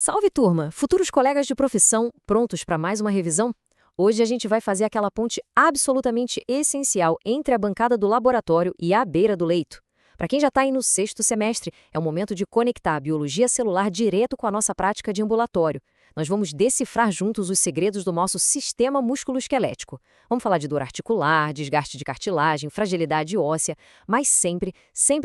Salve, turma! Futuros colegas de profissão, prontos para mais uma revisão? Hoje a gente vai fazer aquela ponte absolutamente essencial entre a bancada do laboratório e a beira do leito. Para quem já está aí no sexto semestre, é o momento de conectar a biologia celular direto com a nossa prática de ambulatório. Nós vamos decifrar juntos os segredos do nosso sistema músculo-esquelético. Vamos falar de dor articular, desgaste de cartilagem, fragilidade óssea, mas sempre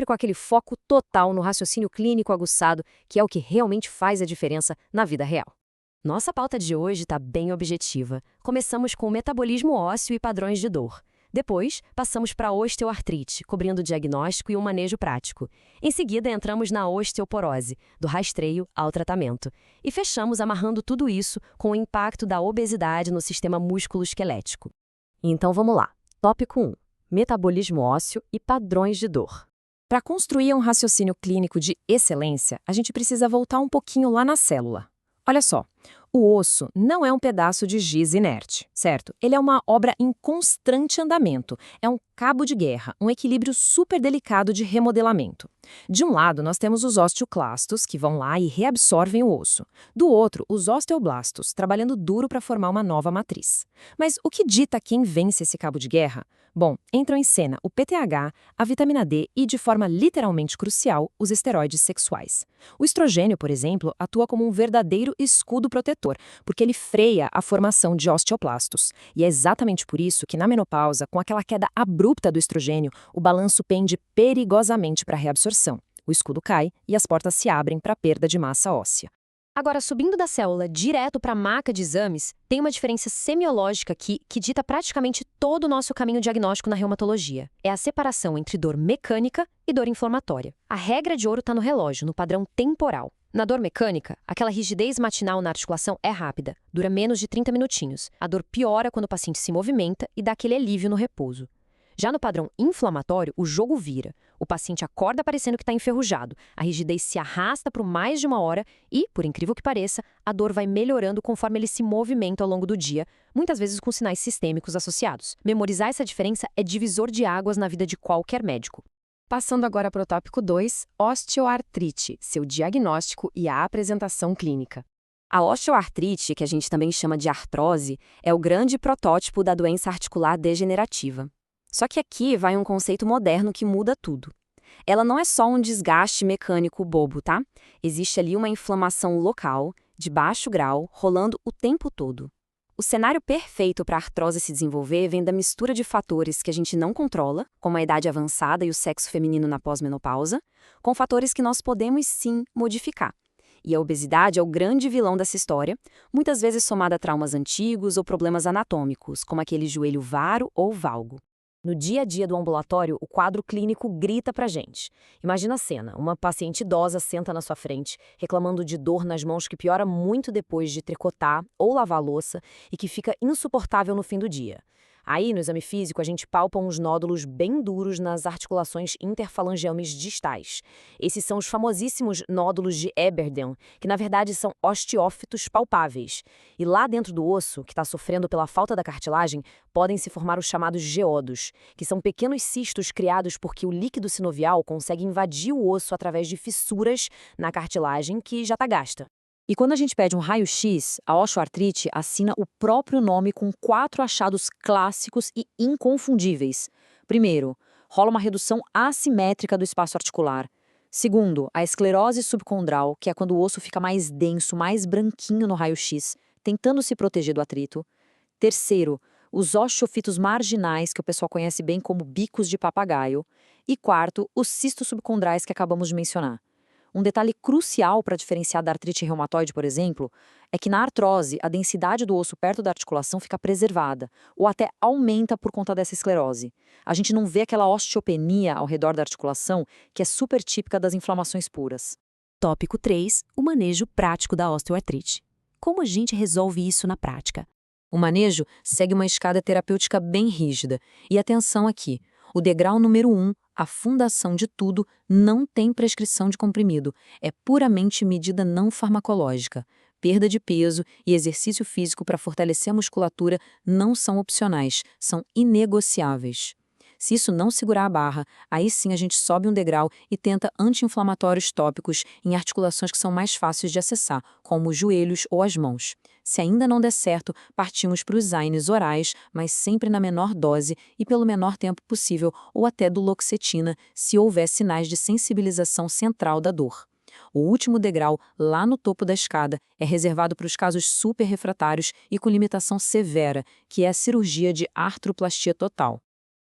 com aquele foco total no raciocínio clínico aguçado, que é o que realmente faz a diferença na vida real. Nossa pauta de hoje está bem objetiva. Começamos com o metabolismo ósseo e padrões de dor. Depois, passamos para a osteoartrite, cobrindo o diagnóstico e um manejo prático. Em seguida, entramos na osteoporose, do rastreio ao tratamento. E fechamos amarrando tudo isso com o impacto da obesidade no sistema músculo-esquelético. Então vamos lá. Tópico 1. Metabolismo ósseo e padrões de dor. Para construir um raciocínio clínico de excelência, a gente precisa voltar um pouquinho lá na célula. Olha só, o osso não é um pedaço de giz inerte, certo? Ele é uma obra em constante andamento, é um cabo de guerra, um equilíbrio super delicado de remodelamento. De um lado, nós temos os osteoclastos, que vão lá e reabsorvem o osso. Do outro, os osteoblastos, trabalhando duro para formar uma nova matriz. Mas o que dita quem vence esse cabo de guerra? Bom, entram em cena o PTH, a vitamina D e, de forma literalmente crucial, os esteroides sexuais. O estrogênio, por exemplo, atua como um verdadeiro escudo protetor, porque ele freia a formação de osteoplastos. E é exatamente por isso que, na menopausa, com aquela queda abrupta do estrogênio, o balanço pende perigosamente para a reabsorção. O escudo cai e as portas se abrem para a perda de massa óssea. Agora, subindo da célula direto para a maca de exames, tem uma diferença semiológica aqui que dita praticamente todo o nosso caminho diagnóstico na reumatologia. É a separação entre dor mecânica e dor inflamatória. A regra de ouro está no relógio, no padrão temporal. Na dor mecânica, aquela rigidez matinal na articulação é rápida, dura menos de 30 minutinhos. A dor piora quando o paciente se movimenta e dá aquele alívio no repouso. Já no padrão inflamatório, o jogo vira. O paciente acorda parecendo que está enferrujado, a rigidez se arrasta por mais de uma hora e, por incrível que pareça, a dor vai melhorando conforme ele se movimenta ao longo do dia, muitas vezes com sinais sistêmicos associados. Memorizar essa diferença é divisor de águas na vida de qualquer médico. Passando agora para o tópico 2, osteoartrite, seu diagnóstico e a apresentação clínica. A osteoartrite, que a gente também chama de artrose, é o grande protótipo da doença articular degenerativa. Só que aqui vai um conceito moderno que muda tudo. Ela não é só um desgaste mecânico bobo, tá? Existe ali uma inflamação local, de baixo grau, rolando o tempo todo. O cenário perfeito para a artrose se desenvolver vem da mistura de fatores que a gente não controla, como a idade avançada e o sexo feminino na pós-menopausa, com fatores que nós podemos sim modificar. E a obesidade é o grande vilão dessa história, muitas vezes somada a traumas antigos ou problemas anatômicos, como aquele joelho varo ou valgo. No dia a dia do ambulatório, o quadro clínico grita pra gente. Imagina a cena, uma paciente idosa senta na sua frente, reclamando de dor nas mãos que piora muito depois de tricotar ou lavar a louça e que fica insuportável no fim do dia. Aí, no exame físico, a gente palpa uns nódulos bem duros nas articulações interfalangeames distais. Esses são os famosíssimos nódulos de Eberden, que na verdade são osteófitos palpáveis. E lá dentro do osso, que está sofrendo pela falta da cartilagem, podem se formar os chamados geodos, que são pequenos cistos criados porque o líquido sinovial consegue invadir o osso através de fissuras na cartilagem que já está gasta. E quando a gente pede um raio-x, a osteoartrite assina o próprio nome com 4 achados clássicos e inconfundíveis. Primeiro, rola uma redução assimétrica do espaço articular. Segundo, a esclerose subcondral, que é quando o osso fica mais denso, mais branquinho no raio-x, tentando se proteger do atrito. Terceiro, os osteofitos marginais, que o pessoal conhece bem como bicos de papagaio. E quarto, os cistos subcondrais que acabamos de mencionar. Um detalhe crucial para diferenciar da artrite reumatoide, por exemplo, é que na artrose, a densidade do osso perto da articulação fica preservada, ou até aumenta por conta dessa esclerose. A gente não vê aquela osteopenia ao redor da articulação, que é super típica das inflamações puras. Tópico 3. O manejo prático da osteoartrite. Como a gente resolve isso na prática? O manejo segue uma escada terapêutica bem rígida. E atenção aqui, o degrau número 1, a fundação de tudo, não tem prescrição de comprimido, é puramente medida não farmacológica. Perda de peso e exercício físico para fortalecer a musculatura não são opcionais, são inegociáveis. Se isso não segurar a barra, aí sim a gente sobe um degrau e tenta anti-inflamatórios tópicos em articulações que são mais fáceis de acessar, como os joelhos ou as mãos. Se ainda não der certo, partimos para os AINES orais, mas sempre na menor dose e pelo menor tempo possível, ou até duloxetina, se houver sinais de sensibilização central da dor. O último degrau, lá no topo da escada, é reservado para os casos super refratários e com limitação severa, que é a cirurgia de artroplastia total.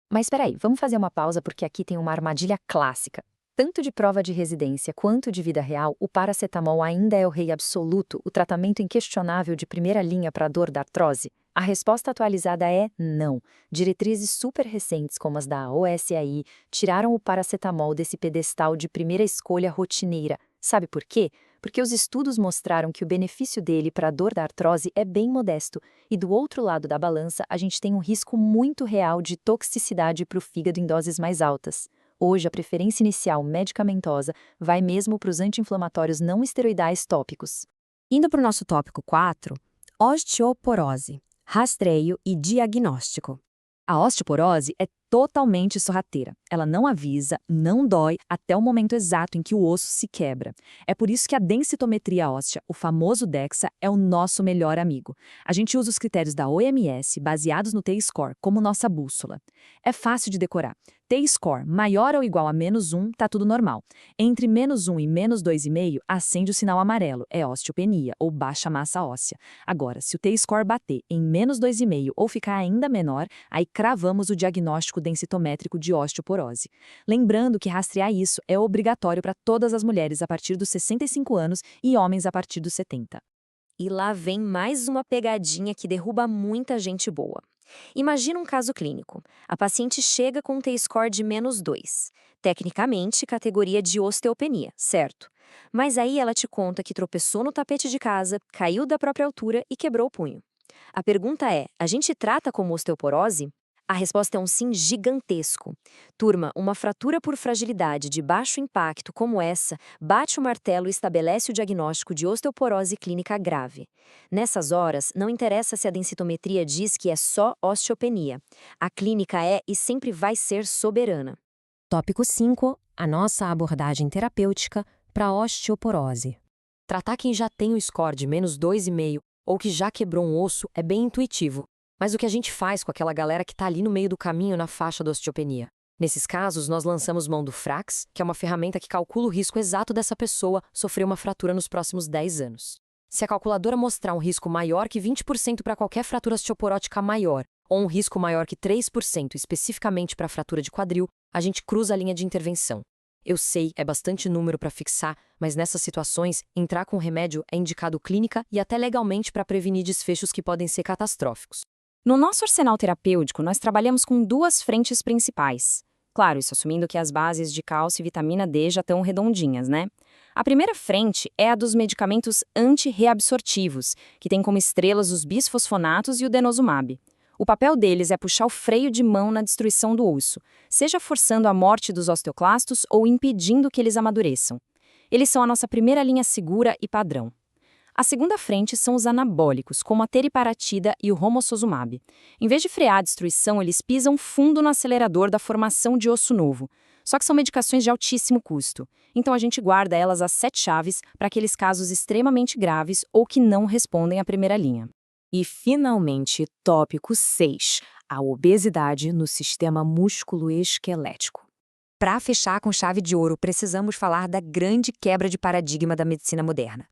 Mas peraí, vamos fazer uma pausa porque aqui tem uma armadilha clássica. Tanto de prova de residência quanto de vida real, o paracetamol ainda é o rei absoluto, o tratamento inquestionável de primeira linha para a dor da artrose? A resposta atualizada é não. Diretrizes super recentes, como as da OSAI, tiraram o paracetamol desse pedestal de primeira escolha rotineira. Sabe por quê? Porque os estudos mostraram que o benefício dele para a dor da artrose é bem modesto, e do outro lado da balança a gente tem um risco muito real de toxicidade para o fígado em doses mais altas. Hoje, a preferência inicial medicamentosa vai mesmo para os anti-inflamatórios não esteroidais tópicos. Indo para o nosso tópico 4, osteoporose, rastreio e diagnóstico. A osteoporose é totalmente sorrateira. Ela não avisa, não dói até o momento exato em que o osso se quebra. É por isso que a densitometria óssea, o famoso DEXA, é o nosso melhor amigo. A gente usa os critérios da OMS, baseados no T-score, como nossa bússola. É fácil de decorar. T-score maior ou igual a -1, tá tudo normal. Entre -1 e -2,5, acende o sinal amarelo, é osteopenia, ou baixa massa óssea. Agora, se o T-score bater em -2,5 ou ficar ainda menor, aí cravamos o diagnóstico densitométrico de osteoporose. Lembrando que rastrear isso é obrigatório para todas as mulheres a partir dos 65 anos e homens a partir dos 70. E lá vem mais uma pegadinha que derruba muita gente boa. Imagina um caso clínico. A paciente chega com um T-score de -2. Tecnicamente, categoria de osteopenia, certo? Mas aí ela te conta que tropeçou no tapete de casa, caiu da própria altura e quebrou o punho. A pergunta é, a gente trata como osteoporose? A resposta é um sim gigantesco. Turma, uma fratura por fragilidade de baixo impacto como essa bate o martelo e estabelece o diagnóstico de osteoporose clínica grave. Nessas horas, não interessa se a densitometria diz que é só osteopenia. A clínica é e sempre vai ser soberana. Tópico 5, a nossa abordagem terapêutica para osteoporose. Tratar quem já tem o score de -2,5 ou que já quebrou um osso é bem intuitivo. Mas o que a gente faz com aquela galera que está ali no meio do caminho na faixa da osteopenia? Nesses casos, nós lançamos mão do Frax, que é uma ferramenta que calcula o risco exato dessa pessoa sofrer uma fratura nos próximos 10 anos. Se a calculadora mostrar um risco maior que 20% para qualquer fratura osteoporótica maior, ou um risco maior que 3% especificamente para a fratura de quadril, a gente cruza a linha de intervenção. Eu sei, é bastante número para fixar, mas nessas situações, entrar com remédio é indicado clínica e até legalmente para prevenir desfechos que podem ser catastróficos. No nosso arsenal terapêutico, nós trabalhamos com duas frentes principais. Claro, isso assumindo que as bases de cálcio e vitamina D já estão redondinhas, né? A primeira frente é a dos medicamentos antirreabsortivos, que tem como estrelas os bisfosfonatos e o denosumab. O papel deles é puxar o freio de mão na destruição do osso, seja forçando a morte dos osteoclastos ou impedindo que eles amadureçam. Eles são a nossa primeira linha segura e padrão. A segunda frente são os anabólicos, como a teriparatida e o romosozumab. Em vez de frear a destruição, eles pisam fundo no acelerador da formação de osso novo. Só que são medicações de altíssimo custo. Então a gente guarda elas às 7 chaves para aqueles casos extremamente graves ou que não respondem à primeira linha. E, finalmente, tópico 6, a obesidade no sistema músculo-esquelético. Para fechar com chave de ouro, precisamos falar da grande quebra de paradigma da medicina moderna.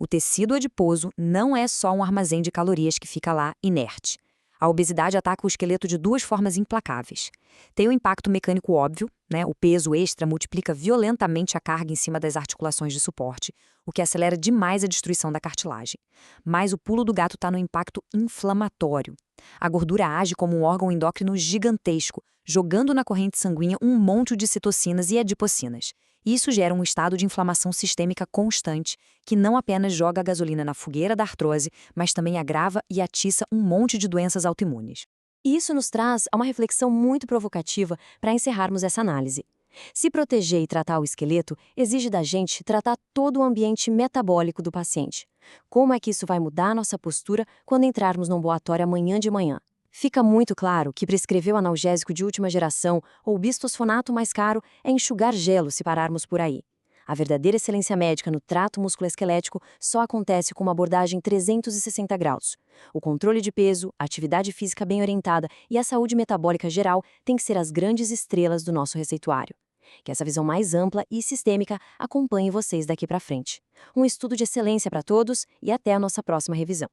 O tecido adiposo não é só um armazém de calorias que fica lá inerte. A obesidade ataca o esqueleto de duas formas implacáveis. Tem o impacto mecânico óbvio, né? O peso extra multiplica violentamente a carga em cima das articulações de suporte, o que acelera demais a destruição da cartilagem. Mas o pulo do gato está no impacto inflamatório. A gordura age como um órgão endócrino gigantesco, jogando na corrente sanguínea um monte de citocinas e adipocinas. Isso gera um estado de inflamação sistêmica constante, que não apenas joga a gasolina na fogueira da artrose, mas também agrava e atiça um monte de doenças autoimunes. E isso nos traz a uma reflexão muito provocativa para encerrarmos essa análise. Se proteger e tratar o esqueleto exige da gente tratar todo o ambiente metabólico do paciente. Como é que isso vai mudar a nossa postura quando entrarmos no ambulatório amanhã de manhã? Fica muito claro que prescrever o analgésico de última geração ou o bisfosfonato mais caro é enxugar gelo se pararmos por aí. A verdadeira excelência médica no trato musculoesquelético só acontece com uma abordagem 360 graus. O controle de peso, a atividade física bem orientada e a saúde metabólica geral têm que ser as grandes estrelas do nosso receituário. Que essa visão mais ampla e sistêmica acompanhe vocês daqui para frente. Um estudo de excelência para todos e até a nossa próxima revisão.